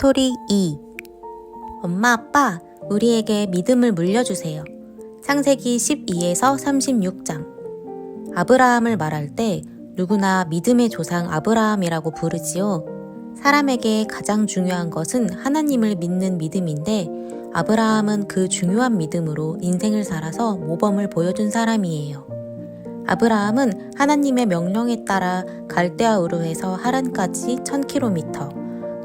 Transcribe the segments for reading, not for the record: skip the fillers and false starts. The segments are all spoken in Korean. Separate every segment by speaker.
Speaker 1: 스토리 2. 엄마 아빠, 우리에게 믿음을 물려주세요. 창세기 12에서 36장. 아브라함을 말할 때 누구나 믿음의 조상 아브라함이라고 부르지요. 사람에게 가장 중요한 것은 하나님을 믿는 믿음인데 아브라함은 그 중요한 믿음으로 인생을 살아서 모범을 보여준 사람이에요. 아브라함은 하나님의 명령에 따라 갈대아 우르에서 하란까지 1000km,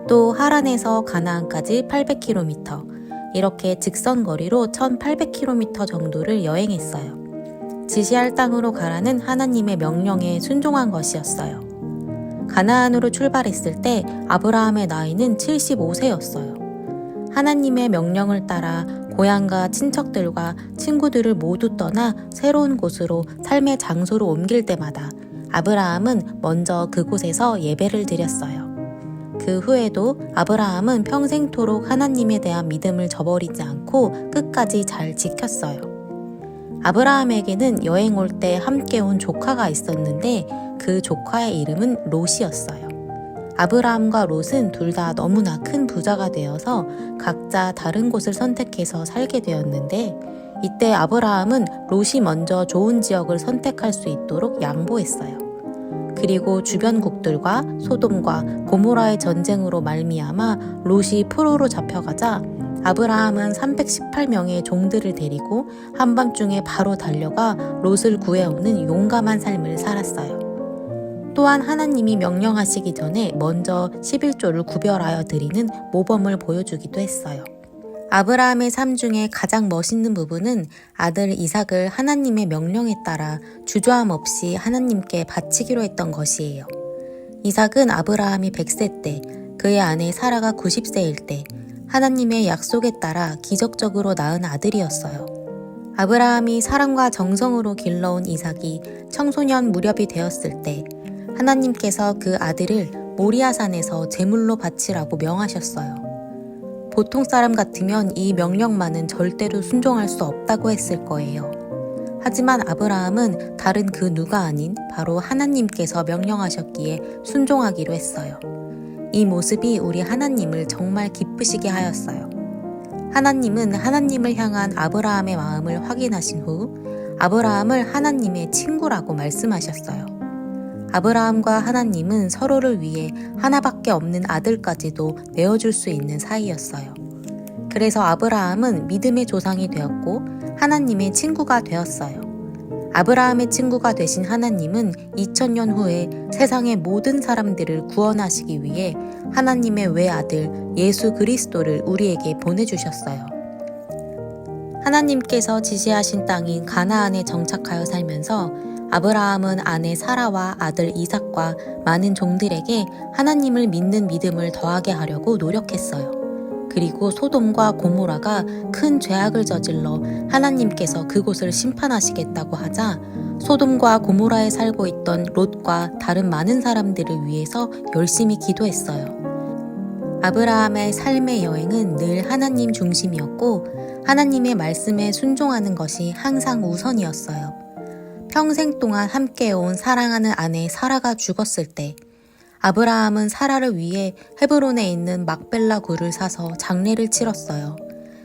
Speaker 1: 또 하란에서 가나안까지 800km, 이렇게 직선거리로 1800km 정도를 여행했어요. 지시할 땅으로 가라는 하나님의 명령에 순종한 것이었어요. 가나안으로 출발했을 때 아브라함의 나이는 75세였어요. 하나님의 명령을 따라 고향과 친척들과 친구들을 모두 떠나 새로운 곳으로 삶의 장소로 옮길 때마다 아브라함은 먼저 그곳에서 예배를 드렸어요. 그 후에도 아브라함은 평생토록 하나님에 대한 믿음을 저버리지 않고 끝까지 잘 지켰어요. 아브라함에게는 여행 올 때 함께 온 조카가 있었는데 그 조카의 이름은 롯이었어요. 아브라함과 롯은 둘 다 너무나 큰 부자가 되어서 각자 다른 곳을 선택해서 살게 되었는데 이때 아브라함은 롯이 먼저 좋은 지역을 선택할 수 있도록 양보했어요. 그리고 주변국들과 소돔과 고모라의 전쟁으로 말미암아 롯이 포로로 잡혀가자 아브라함은 318명의 종들을 데리고 한밤중에 바로 달려가 롯을 구해오는 용감한 삶을 살았어요. 또한 하나님이 명령하시기 전에 먼저 11조를 구별하여 드리는 모범을 보여주기도 했어요. 아브라함의 삶 중에 가장 멋있는 부분은 아들 이삭을 하나님의 명령에 따라 주저함 없이 하나님께 바치기로 했던 것이에요. 이삭은 아브라함이 100세 때, 그의 아내 사라가 90세일 때 하나님의 약속에 따라 기적적으로 낳은 아들이었어요. 아브라함이 사랑과 정성으로 길러온 이삭이 청소년 무렵이 되었을 때 하나님께서 그 아들을 모리아산에서 제물로 바치라고 명하셨어요. 보통 사람 같으면 이 명령만은 절대로 순종할 수 없다고 했을 거예요. 하지만 아브라함은 다른 그 누가 아닌 바로 하나님께서 명령하셨기에 순종하기로 했어요. 이 모습이 우리 하나님을 정말 기쁘시게 하였어요. 하나님은 하나님을 향한 아브라함의 마음을 확인하신 후 아브라함을 하나님의 친구라고 말씀하셨어요. 아브라함과 하나님은 서로를 위해 하나밖에 없는 아들까지도 내어줄 수 있는 사이였어요. 그래서 아브라함은 믿음의 조상이 되었고 하나님의 친구가 되었어요. 아브라함의 친구가 되신 하나님은 2000년 후에 세상의 모든 사람들을 구원하시기 위해 하나님의 외아들 예수 그리스도를 우리에게 보내주셨어요. 하나님께서 지시하신 땅인 가나안에 정착하여 살면서 아브라함은 아내 사라와 아들 이삭과 많은 종들에게 하나님을 믿는 믿음을 더하게 하려고 노력했어요. 그리고 소돔과 고모라가 큰 죄악을 저질러 하나님께서 그곳을 심판하시겠다고 하자 소돔과 고모라에 살고 있던 롯과 다른 많은 사람들을 위해서 열심히 기도했어요. 아브라함의 삶의 여행은 늘 하나님 중심이었고 하나님의 말씀에 순종하는 것이 항상 우선이었어요. 평생 동안 함께해온 사랑하는 아내 사라가 죽었을 때 아브라함은 사라를 위해 헤브론에 있는 막벨라 굴을 사서 장례를 치렀어요.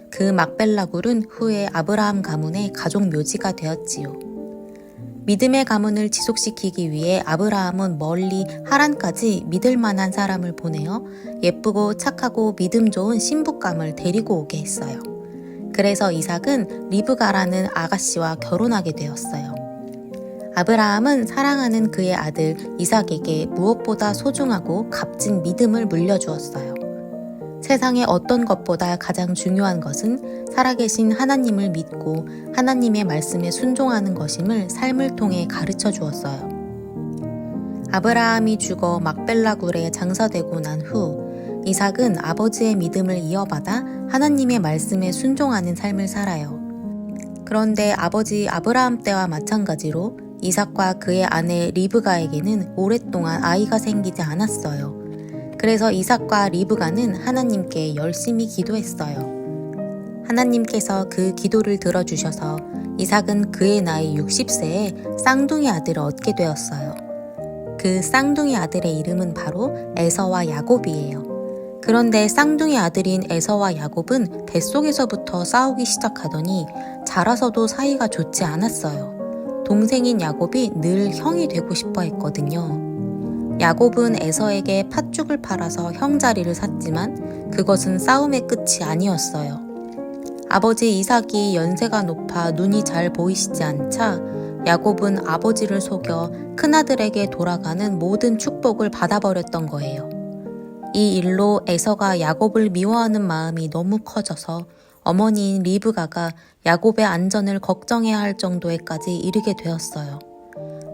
Speaker 1: 그 막벨라 굴은 후에 아브라함 가문의 가족 묘지가 되었지요. 믿음의 가문을 지속시키기 위해 아브라함은 멀리 하란까지 믿을 만한 사람을 보내어 예쁘고 착하고 믿음 좋은 신부감을 데리고 오게 했어요. 그래서 이삭은 리브가라는 아가씨와 결혼하게 되었어요. 아브라함은 사랑하는 그의 아들 이삭에게 무엇보다 소중하고 값진 믿음을 물려주었어요. 세상의 어떤 것보다 가장 중요한 것은 살아계신 하나님을 믿고 하나님의 말씀에 순종하는 것임을 삶을 통해 가르쳐 주었어요. 아브라함이 죽어 막벨라 굴에 장사되고 난 후 이삭은 아버지의 믿음을 이어받아 하나님의 말씀에 순종하는 삶을 살아요. 그런데 아버지 아브라함 때와 마찬가지로 이삭과 그의 아내 리브가에게는 오랫동안 아이가 생기지 않았어요. 그래서 이삭과 리브가는 하나님께 열심히 기도했어요. 하나님께서 그 기도를 들어주셔서 이삭은 그의 나이 60세에 쌍둥이 아들을 얻게 되었어요. 그 쌍둥이 아들의 이름은 바로 에서와 야곱이에요. 그런데 쌍둥이 아들인 에서와 야곱은 뱃속에서부터 싸우기 시작하더니 자라서도 사이가 좋지 않았어요. 동생인 야곱이 늘 형이 되고 싶어 했거든요. 야곱은 에서에게 팥죽을 팔아서 형 자리를 샀지만 그것은 싸움의 끝이 아니었어요. 아버지 이삭이 연세가 높아 눈이 잘 보이시지 않자 야곱은 아버지를 속여 큰아들에게 돌아가는 모든 축복을 받아버렸던 거예요. 이 일로 에서가 야곱을 미워하는 마음이 너무 커져서 어머니인 리브가가 야곱의 안전을 걱정해야 할 정도에까지 이르게 되었어요.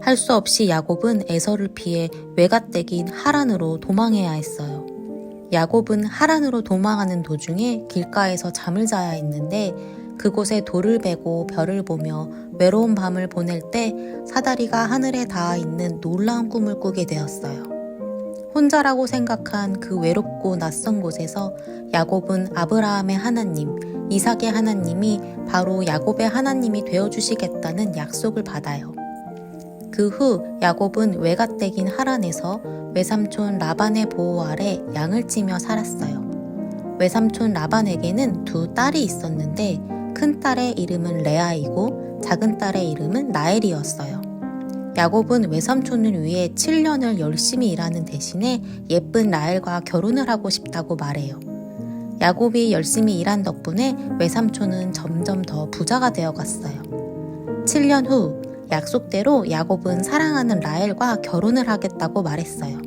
Speaker 1: 할 수 없이 야곱은 에서를 피해 외갓댁인 하란으로 도망해야 했어요. 야곱은 하란으로 도망하는 도중에 길가에서 잠을 자야 했는데 그곳에 돌을 베고 별을 보며 외로운 밤을 보낼 때 사다리가 하늘에 닿아 있는 놀라운 꿈을 꾸게 되었어요. 혼자라고 생각한 그 외롭고 낯선 곳에서 야곱은 아브라함의 하나님, 이삭의 하나님이 바로 야곱의 하나님이 되어주시겠다는 약속을 받아요. 그 후 야곱은 외갓댁인 하란에서 외삼촌 라반의 보호 아래 양을 치며 살았어요. 외삼촌 라반에게는 두 딸이 있었는데 큰 딸의 이름은 레아이고 작은 딸의 이름은 라헬이었어요. 야곱은 외삼촌을 위해 7년을 열심히 일하는 대신에 예쁜 라헬과 결혼을 하고 싶다고 말해요. 야곱이 열심히 일한 덕분에 외삼촌은 점점 더 부자가 되어갔어요. 7년 후 약속대로 야곱은 사랑하는 라헬과 결혼을 하겠다고 말했어요.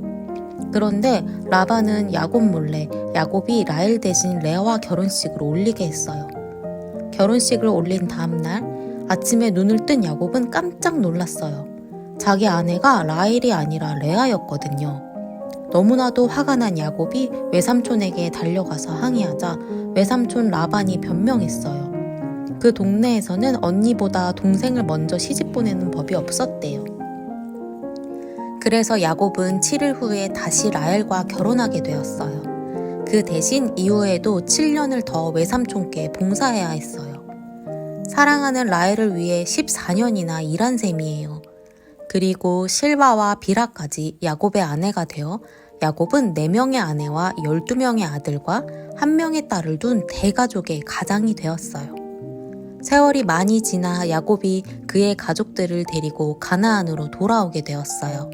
Speaker 1: 그런데 라반은 야곱 몰래 야곱이 라헬 대신 레아와 결혼식을 올리게 했어요. 결혼식을 올린 다음날 아침에 눈을 뜬 야곱은 깜짝 놀랐어요. 자기 아내가 라헬이 아니라 레아였거든요. 너무나도 화가 난 야곱이 외삼촌에게 달려가서 항의하자 외삼촌 라반이 변명했어요. 그 동네에서는 언니보다 동생을 먼저 시집 보내는 법이 없었대요. 그래서 야곱은 7일 후에 다시 라헬과 결혼하게 되었어요. 그 대신 이후에도 7년을 더 외삼촌께 봉사해야 했어요. 사랑하는 라헬을 위해 14년이나 일한 셈이에요. 그리고 실바와 비라까지 야곱의 아내가 되어 야곱은 4명의 아내와 12명의 아들과 1명의 딸을 둔 대가족의 가장이 되었어요. 세월이 많이 지나 야곱이 그의 가족들을 데리고 가나안으로 돌아오게 되었어요.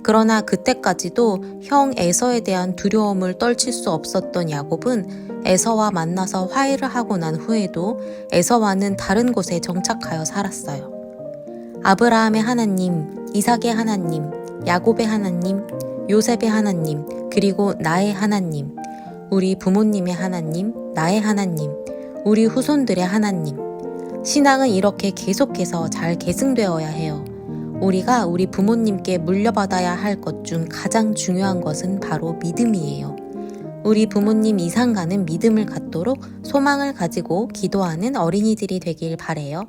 Speaker 1: 그러나 그때까지도 형 에서에 대한 두려움을 떨칠 수 없었던 야곱은 에서와 만나서 화해를 하고 난 후에도 에서와는 다른 곳에 정착하여 살았어요. 아브라함의 하나님, 이삭의 하나님, 야곱의 하나님, 요셉의 하나님, 그리고 나의 하나님, 우리 부모님의 하나님, 나의 하나님, 우리 후손들의 하나님. 신앙은 이렇게 계속해서 잘 계승되어야 해요. 우리가 우리 부모님께 물려받아야 할 것 중 가장 중요한 것은 바로 믿음이에요. 우리 부모님 이상 가는 믿음을 갖도록 소망을 가지고 기도하는 어린이들이 되길 바래요.